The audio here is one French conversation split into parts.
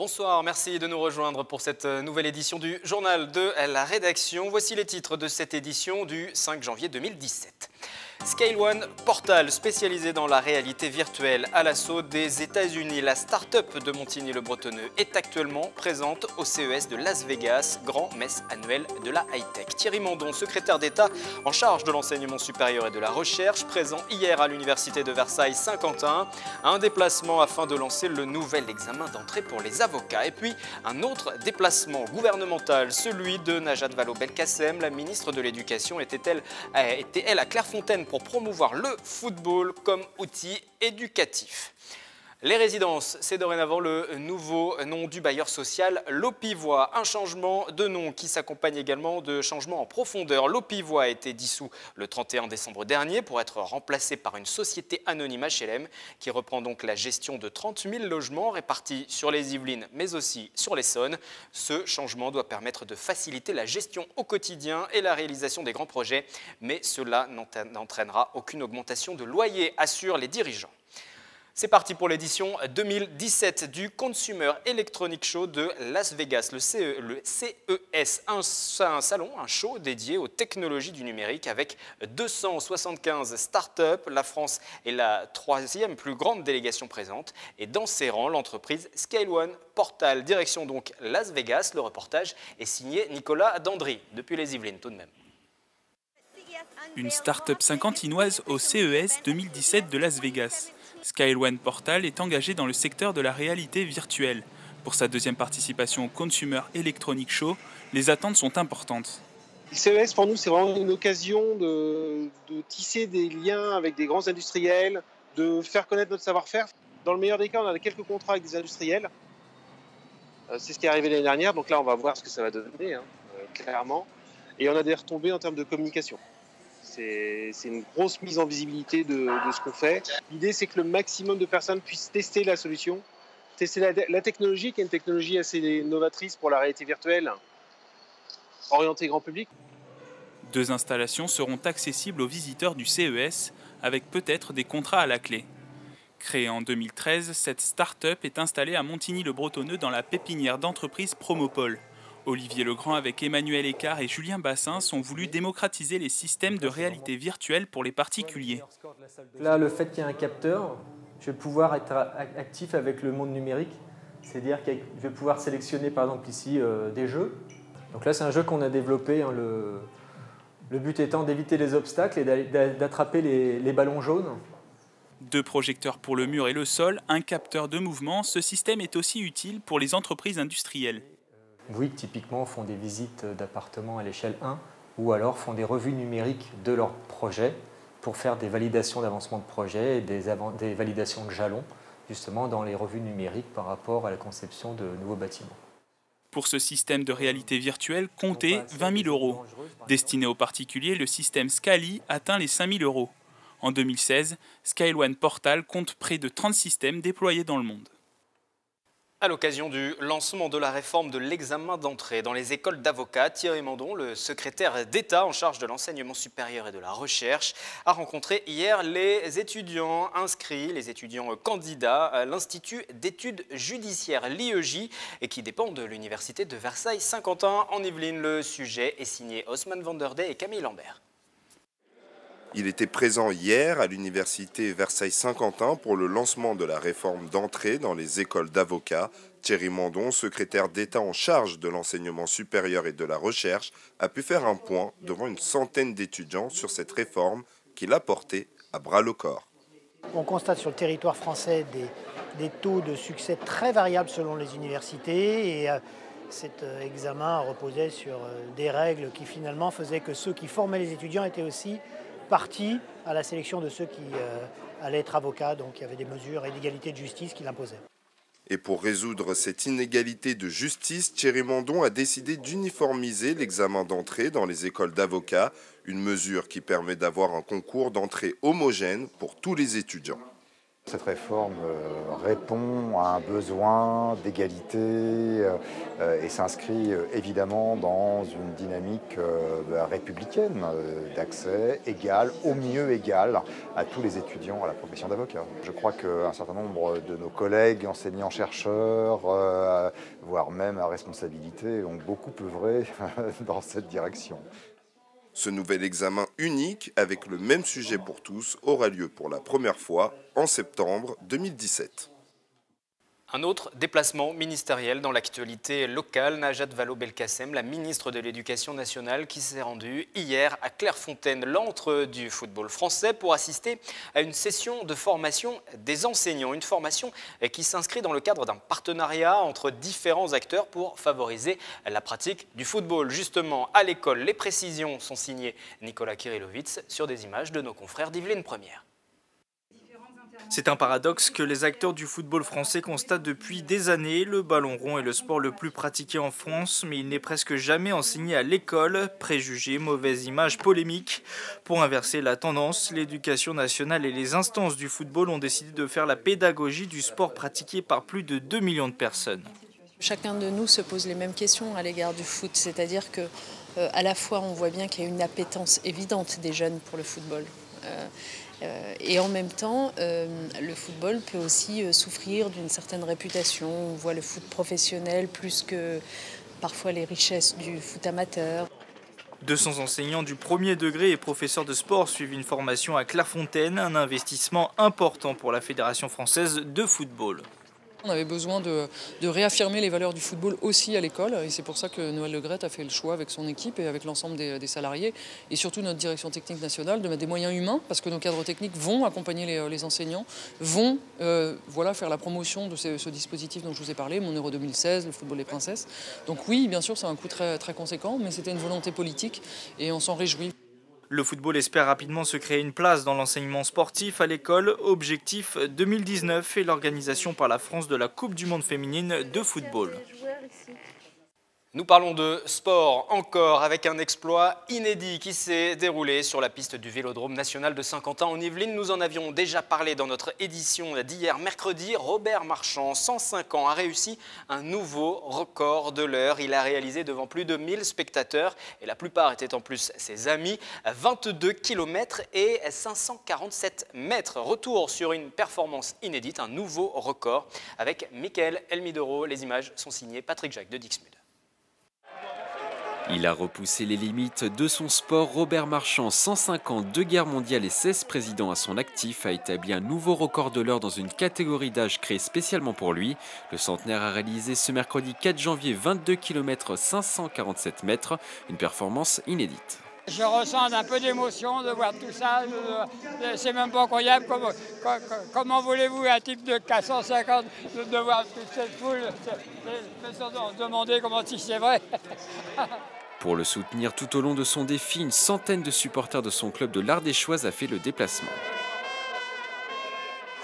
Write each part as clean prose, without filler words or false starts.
Bonsoir, merci de nous rejoindre pour cette nouvelle édition du Journal de la Rédaction. Voici les titres de cette édition du 5 janvier 2017. Scale One Portal, spécialisé dans la réalité virtuelle à l'assaut des États-Unis. La start-up de Montigny-le-Bretonneux est actuellement présente au CES de Las Vegas, grand messe annuel de la high-tech. Thierry Mandon, secrétaire d'État en charge de l'enseignement supérieur et de la recherche, présent hier à l'université de Versailles-Saint-Quentin, un déplacement afin de lancer le nouvel examen d'entrée pour les avocats. Et puis un autre déplacement gouvernemental, celui de Najat Vallaud-Belkacem. La ministre de l'Éducation était-elle à Clairefontaine pour promouvoir le football comme outil éducatif. Les résidences, c'est dorénavant le nouveau nom du bailleur social L'Aupivoix. Un changement de nom qui s'accompagne également de changements en profondeur. L'Aupivoix a été dissous le 31 décembre dernier pour être remplacé par une société anonyme HLM qui reprend donc la gestion de 30 000 logements répartis sur les Yvelines mais aussi sur l'Essonne. Ce changement doit permettre de faciliter la gestion au quotidien et la réalisation des grands projets, mais cela n'entraînera aucune augmentation de loyer, assurent les dirigeants. C'est parti pour l'édition 2017 du Consumer Electronic Show de Las Vegas, le CES, un salon, un show dédié aux technologies du numérique avec 275 startups. La France est la troisième plus grande délégation présente et dans ses rangs, l'entreprise Scale One Portal. Direction donc Las Vegas, le reportage est signé Nicolas Dandry, depuis les Yvelines tout de même. Une start-up saint-quentinoise au CES 2017 de Las Vegas. Scale One Portal est engagé dans le secteur de la réalité virtuelle. Pour sa deuxième participation au Consumer Electronic Show, les attentes sont importantes. Le CES pour nous c'est vraiment une occasion de tisser des liens avec des grands industriels, de faire connaître notre savoir-faire. Dans le meilleur des cas, on a quelques contrats avec des industriels. C'est ce qui est arrivé l'année dernière, donc là on va voir ce que ça va donner, clairement. Et on a des retombées en termes de communication. C'est une grosse mise en visibilité de ce qu'on fait. L'idée, c'est que le maximum de personnes puissent tester la solution, tester la technologie, qui est une technologie assez novatrice pour la réalité virtuelle, orientée grand public. 2 installations seront accessibles aux visiteurs du CES, avec peut-être des contrats à la clé. Créée en 2013, cette start-up est installée à Montigny-le-Bretonneux dans la pépinière d'entreprise Promopol. Olivier Legrand avec Emmanuel Écart et Julien Bassins ont voulu démocratiser les systèmes de réalité virtuelle pour les particuliers. Là, le fait qu'il y ait un capteur, je vais pouvoir être actif avec le monde numérique. C'est-à-dire que je vais pouvoir sélectionner par exemple ici des jeux. Donc là, c'est un jeu qu'on a développé. Le but étant d'éviter les obstacles et d'attraper les ballons jaunes. 2 projecteurs pour le mur et le sol, un capteur de mouvement. Ce système est aussi utile pour les entreprises industrielles. Bouygues, typiquement, font des visites d'appartements à l'échelle 1 ou alors font des revues numériques de leurs projets pour faire des validations d'avancement de projet et des validations de jalons, justement dans les revues numériques par rapport à la conception de nouveaux bâtiments. Pour ce système de réalité virtuelle, comptez 20 000 €. Destiné aux particuliers, le système Scali atteint les 5 000 €. En 2016, Scale One Portal compte près de 30 systèmes déployés dans le monde. À l'occasion du lancement de la réforme de l'examen d'entrée dans les écoles d'avocats, Thierry Mandon, le secrétaire d'État en charge de l'enseignement supérieur et de la recherche, a rencontré hier les étudiants inscrits, les étudiants candidats à l'Institut d'études judiciaires, l'IEJ, et qui dépend de l'université de Versailles-Saint-Quentin en Yvelines. Le sujet est signé Osman Vanderdey et Camille Lambert. Il était présent hier à l'université Versailles-Saint-Quentin pour le lancement de la réforme d'entrée dans les écoles d'avocats. Thierry Mandon, secrétaire d'État en charge de l'enseignement supérieur et de la recherche, a pu faire un point devant une centaine d'étudiants sur cette réforme qu'il a portée à bras-le-corps. On constate sur le territoire français des taux de succès très variables selon les universités et cet examen reposait sur des règles qui finalement faisaient que ceux qui formaient les étudiants étaient aussi partie à la sélection de ceux qui allaient être avocats, donc il y avait des mesures et d'égalité de justice qui l'imposaient. Et pour résoudre cette inégalité de justice, Thierry Mandon a décidé d'uniformiser l'examen d'entrée dans les écoles d'avocats, une mesure qui permet d'avoir un concours d'entrée homogène pour tous les étudiants. Cette réforme répond à un besoin d'égalité et s'inscrit évidemment dans une dynamique républicaine d'accès égal, au mieux égal, à tous les étudiants à la profession d'avocat. Je crois qu'un certain nombre de nos collègues, enseignants-chercheurs, voire même à responsabilité, ont beaucoup œuvré dans cette direction. Ce nouvel examen unique, avec le même sujet pour tous, aura lieu pour la première fois en septembre 2017. Un autre déplacement ministériel dans l'actualité locale, Najat Vallaud-Belkacem, la ministre de l'Éducation nationale, qui s'est rendue hier à Clairefontaine, l'antre du football français, pour assister à une session de formation des enseignants. Une formation qui s'inscrit dans le cadre d'un partenariat entre différents acteurs pour favoriser la pratique du football. Justement, à l'école, les précisions sont signées Nicolas Kirillovitz sur des images de nos confrères d'Yvelines Première. C'est un paradoxe que les acteurs du football français constatent depuis des années. Le ballon rond est le sport le plus pratiqué en France, mais il n'est presque jamais enseigné à l'école. Préjugés, mauvaises images, polémiques. Pour inverser la tendance, l'éducation nationale et les instances du football ont décidé de faire la pédagogie du sport pratiqué par plus de 2 millions de personnes. Chacun de nous se pose les mêmes questions à l'égard du foot, c'est-à-dire que à la fois on voit bien qu'il y a une appétence évidente des jeunes pour le football. Et en même temps, le football peut aussi souffrir d'une certaine réputation. On voit le foot professionnel plus que parfois les richesses du foot amateur. 200 enseignants du premier degré et professeurs de sport suivent une formation à Clairefontaine, un investissement important pour la Fédération française de football. On avait besoin de réaffirmer les valeurs du football aussi à l'école et c'est pour ça que Noël Le Graët a fait le choix avec son équipe et avec l'ensemble des salariés et surtout notre direction technique nationale de mettre des moyens humains parce que nos cadres techniques vont accompagner les enseignants, vont faire la promotion de ce dispositif dont je vous ai parlé, Mon Euro 2016, le football des princesses. Donc oui, bien sûr, c'est un coût très, très conséquent, mais c'était une volonté politique et on s'en réjouit. Le football espère rapidement se créer une place dans l'enseignement sportif à l'école. Objectif 2019 et l'organisation par la France de la Coupe du monde féminine de football. Nous parlons de sport encore avec un exploit inédit qui s'est déroulé sur la piste du Vélodrome national de Saint-Quentin en Yvelines. Nous en avions déjà parlé dans notre édition d'hier mercredi. Robert Marchand, 105 ans, a réussi un nouveau record de l'heure. Il a réalisé devant plus de 1000 spectateurs et la plupart étaient en plus ses amis. 22 km et 547 mètres. Retour sur une performance inédite, un nouveau record avec Mickaël Elmidoro. Les images sont signées Patrick Jacques de Dixmude. Il a repoussé les limites de son sport. Robert Marchand, 105 ans, 2 guerres mondiales et 16 présidents à son actif, a établi un nouveau record de l'heure dans une catégorie d'âge créée spécialement pour lui. Le centenaire a réalisé ce mercredi 4 janvier 22 km 547 mètres, une performance inédite. Je ressens un peu d'émotion de voir tout ça, c'est même pas incroyable. Comment voulez-vous un type de 450 de voir toute cette foule, on se demandait comment si c'est vrai. Pour le soutenir tout au long de son défi, une centaine de supporters de son club de l'Ardéchoise a fait le déplacement.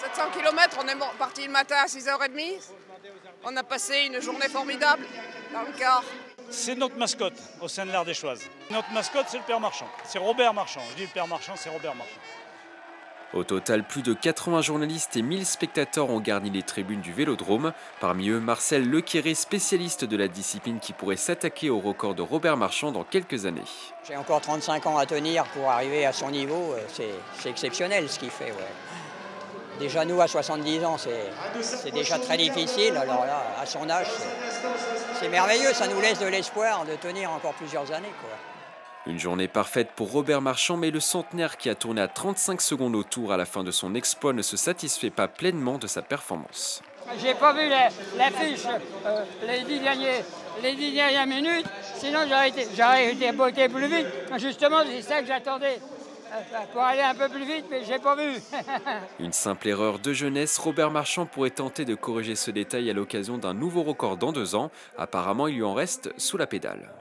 700 km, on est parti le matin à 6h30. On a passé une journée formidable dans le car. C'est notre mascotte au sein de l'Ardéchoise. Notre mascotte, c'est le Père Marchand. C'est Robert Marchand. Je dis le Père Marchand, c'est Robert Marchand. Au total, plus de 80 journalistes et 1000 spectateurs ont garni les tribunes du Vélodrome. Parmi eux, Marcel Lequéré, spécialiste de la discipline qui pourrait s'attaquer au record de Robert Marchand dans quelques années. J'ai encore 35 ans à tenir pour arriver à son niveau. C'est exceptionnel ce qu'il fait. Ouais. Déjà nous, à 70 ans, c'est déjà très difficile. Alors là, à son âge, c'est merveilleux. Ça nous laisse de l'espoir de tenir encore plusieurs années, quoi. Une journée parfaite pour Robert Marchand, mais le centenaire qui a tourné à 35 secondes au tour à la fin de son exploit ne se satisfait pas pleinement de sa performance. J'ai pas vu l'affiche les 10 dernières minutes, sinon j'aurais été botté plus vite. Justement, c'est ça que j'attendais. Pour aller un peu plus vite, mais j'ai pas vu. Une simple erreur de jeunesse, Robert Marchand pourrait tenter de corriger ce détail à l'occasion d'un nouveau record dans 2 ans. Apparemment, il lui en reste sous la pédale.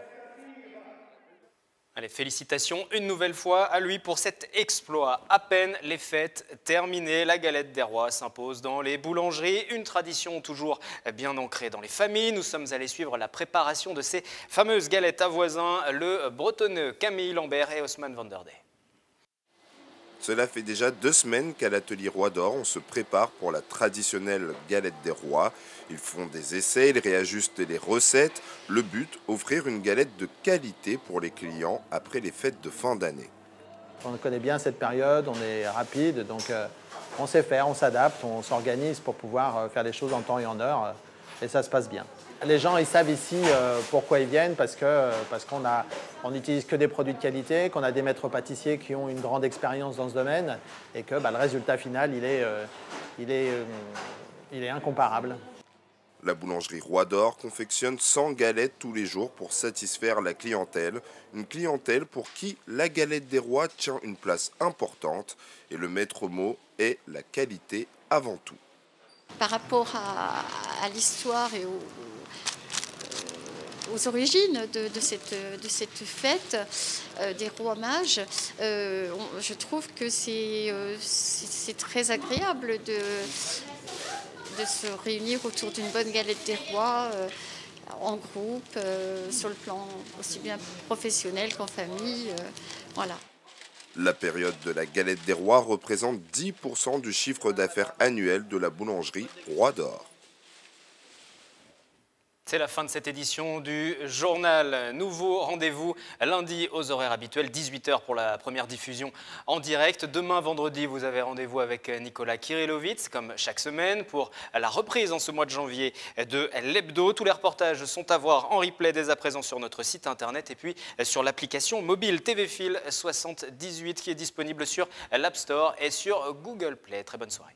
Allez, félicitations une nouvelle fois à lui pour cet exploit. À peine les fêtes terminées, la galette des rois s'impose dans les boulangeries. Une tradition toujours bien ancrée dans les familles. Nous sommes allés suivre la préparation de ces fameuses galettes à voisins, le bretonneux Camille Lambert et Haussmann van der Dey. Cela fait déjà 2 semaines qu'à l'atelier Roi d'Or, on se prépare pour la traditionnelle galette des rois. Ils font des essais, ils réajustent les recettes. Le but, offrir une galette de qualité pour les clients après les fêtes de fin d'année. On connaît bien cette période, on est rapide, donc on sait faire, on s'adapte, on s'organise pour pouvoir faire les choses en temps et en heure, et ça se passe bien. Les gens, ils savent ici pourquoi ils viennent, parce qu'on n'utilise que des produits de qualité, qu'on a des maîtres pâtissiers qui ont une grande expérience dans ce domaine, et que le résultat final, il est incomparable. La boulangerie Roi d'Or confectionne 100 galettes tous les jours pour satisfaire la clientèle. Une clientèle pour qui la galette des rois tient une place importante. Et le maître mot est la qualité avant tout. Par rapport à l'histoire et aux origines de cette fête des rois mages, je trouve que c'est très agréable de se réunir autour d'une bonne galette des rois en groupe, sur le plan aussi bien professionnel qu'en famille. Voilà. La période de la galette des rois représente 10% du chiffre d'affaires annuel de la boulangerie Roi d'Or. C'est la fin de cette édition du journal. Nouveau rendez-vous lundi aux horaires habituels, 18 h pour la première diffusion en direct. Demain, vendredi, vous avez rendez-vous avec Nicolas Kirillovitz, comme chaque semaine, pour la reprise en ce mois de janvier de l'Hebdo. Tous les reportages sont à voir en replay dès à présent sur notre site internet et puis sur l'application mobile TV Fil 78 qui est disponible sur l'App Store et sur Google Play. Très bonne soirée.